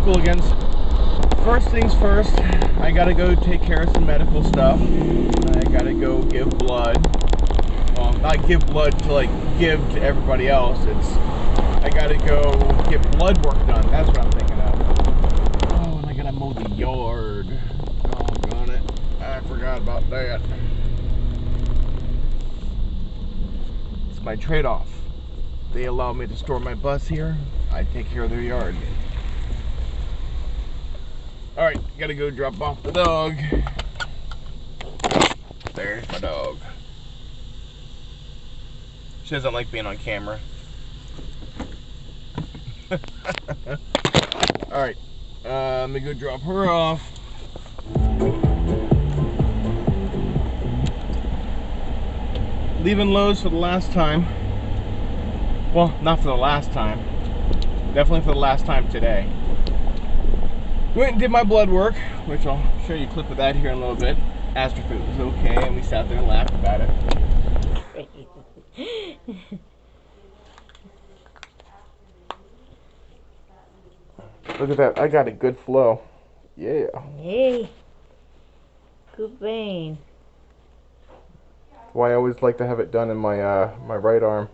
school again. First things first, I gotta go take care of some medical stuff. I gotta go give blood. Not give blood to like give to everybody else. I gotta go get blood work done. That's what I'm thinking of. Oh, and I gotta mow the yard. Oh, got it. I forgot about that. It's my trade-off. They allow me to store my bus here. I take care of their yard. Alright, gotta go drop off the dog. There's my dog. She doesn't like being on camera. Alright, let me go drop her off. Leaving Lowe's for the last time. Well, not for the last time. Definitely for the last time today. Went and did my blood work, which I'll show you a clip of that here in a little bit. Asked her if it was okay, and we sat there and laughed about it. Look at that, I got a good flow. Yeah. Hey, good vein. Why I always like to have it done in my my right arm.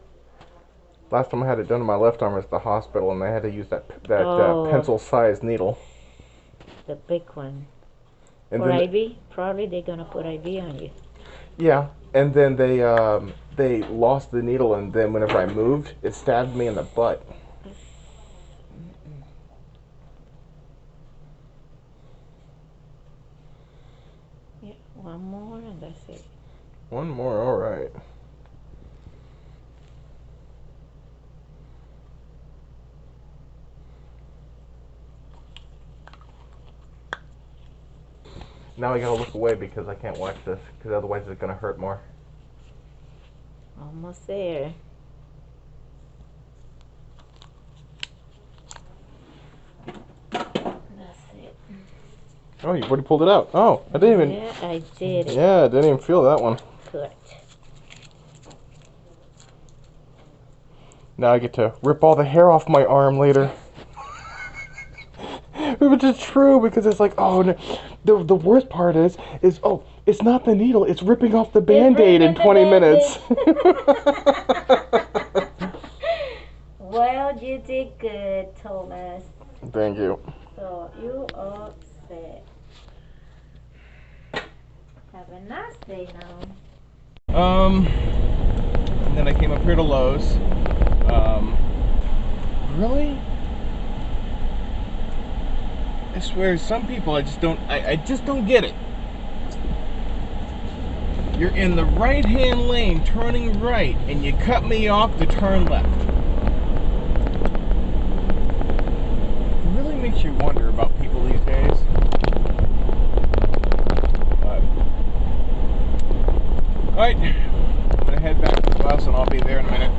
Last time I had it done in my left arm was at the hospital, and I had to use that pencil-sized needle. The big one. And for then IV? Probably they're gonna put IV on you. Yeah, and then they lost the needle, and then whenever I moved, it stabbed me in the butt. Yeah, one more and that's it. One more, all right. Now I gotta look away because I can't watch this, because otherwise it's gonna hurt more. Almost there. That's it. Oh, you already pulled it out. Oh, I didn't even. Yeah, I did it. Yeah, I didn't even feel that one. Good. Now I get to rip all the hair off my arm later. Which is true, because it's like, oh, no. The worst part is oh, it's not the needle, it's ripping off the Band-Aid in 20 minutes. Well, you did good, Thomas. Thank you. So, you are set. Have a nice day now. And then I came up here to Lowe's. Really? I swear, some people I just don't get it. You're in the right-hand lane, turning right, and you cut me off to turn left. It really makes you wonder about people these days. Alright, I'm gonna head back to the bus and I'll be there in a minute.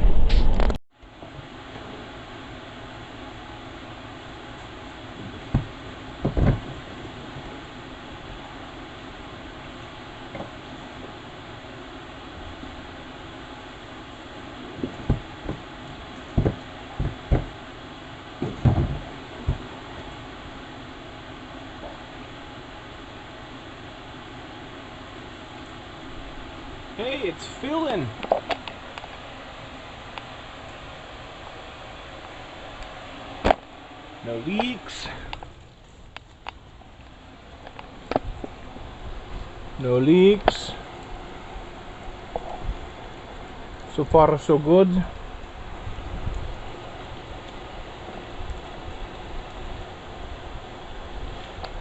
Hey, it's filling. No leaks. No leaks. So far, so good.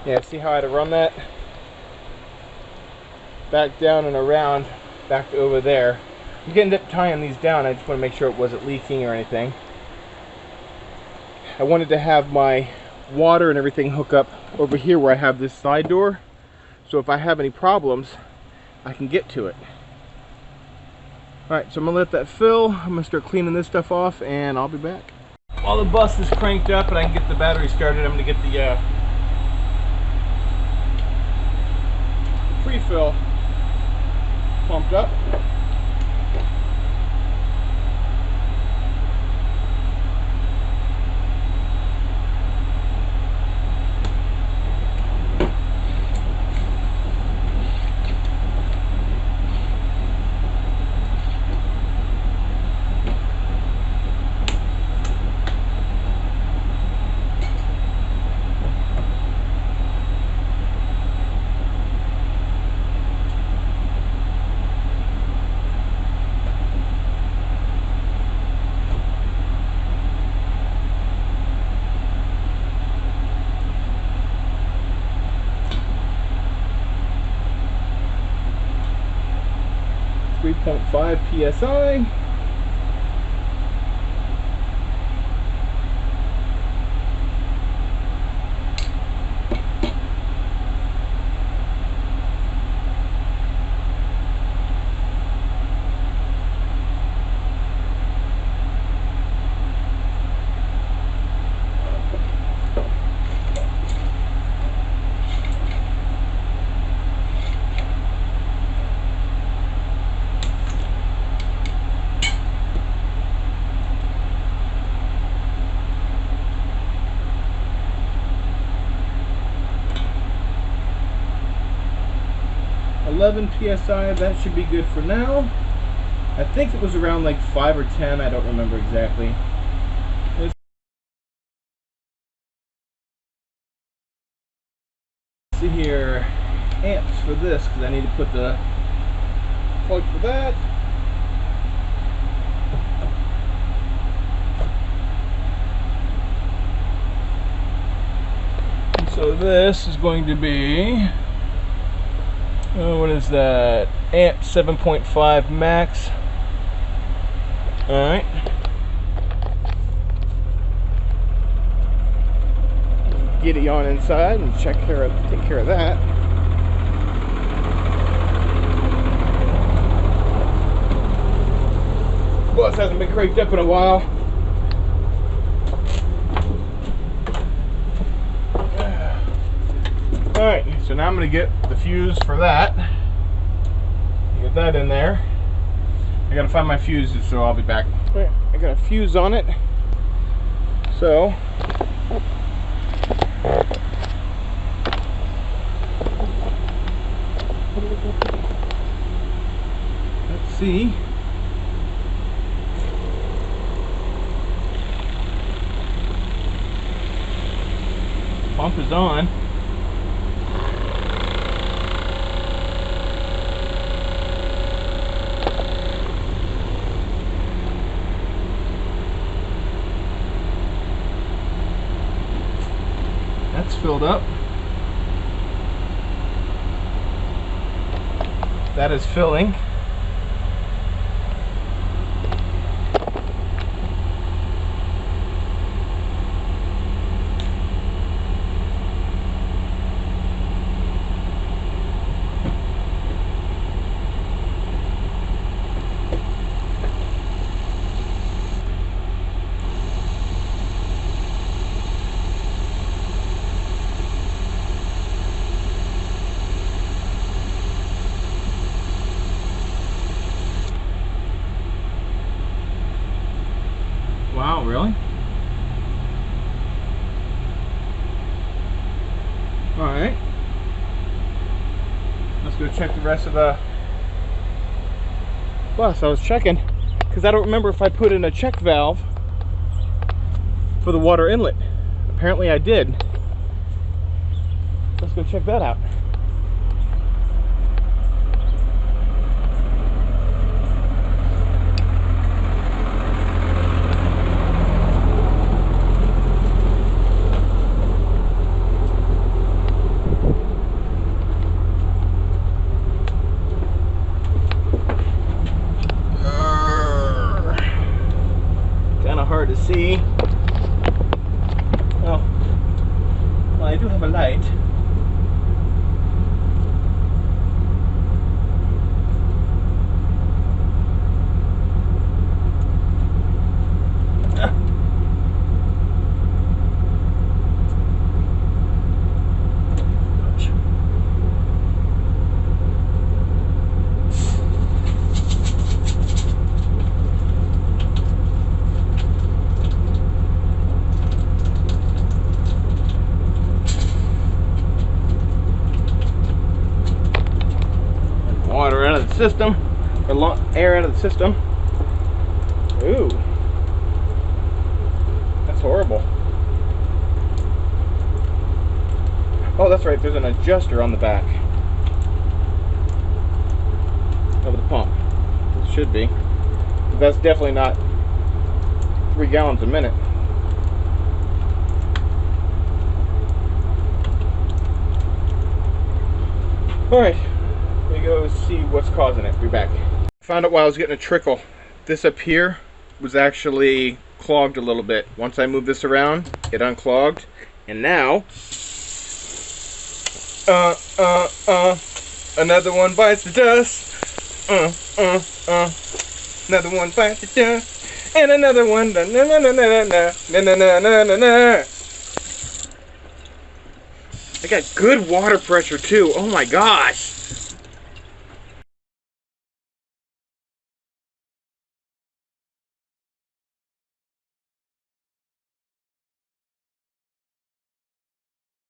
Yeah, see how I had to run that? Back down and around. Back over there. I'm going to end up tying these down. I just want to make sure it wasn't leaking or anything. I wanted to have my water and everything hook up over here where I have this side door. So if I have any problems, I can get to it. Alright, so I'm going to let that fill. I'm going to start cleaning this stuff off and I'll be back. While the bus is cranked up and I can get the battery started, I'm going to get the pre-fill pumped up. 3.5 psi. PSI, that should be good for now. I think it was around like 5 or 10, I don't remember exactly. Let's see here, amps for this, because I need to put the plug for that. And so this is going to be, what is that? Amp 7.5 max. Alright. Get it on inside and take care of that. Bus hasn't been cranked up in a while. Alright, so now I'm going to get the fuse for that. Get that in there. I got to find my fuses, so I'll be back. Right, I got a fuse on it. So, let's see. Pump is on. That's filled up. That is filling. Wow, really? Alright. Let's go check the rest of the bus. I was checking because I don't remember if I put in a check valve for the water inlet. Apparently I did. Let's go check that out. Hard to see. Oh, well, I do have a light. Water out of the system, or air out of the system. Ooh, that's horrible. Oh, that's right, there's an adjuster on the back of the pump. It should be. But that's definitely not 3 gallons a minute. All right. Go see what's causing it. Be back. Found out while I was getting a trickle. This up here was actually clogged a little bit. Once I moved this around, it unclogged. And now, another one bites the dust. Another one bites the dust. And another one, na na na na na na na na na na na. I got good water pressure too. Oh my gosh.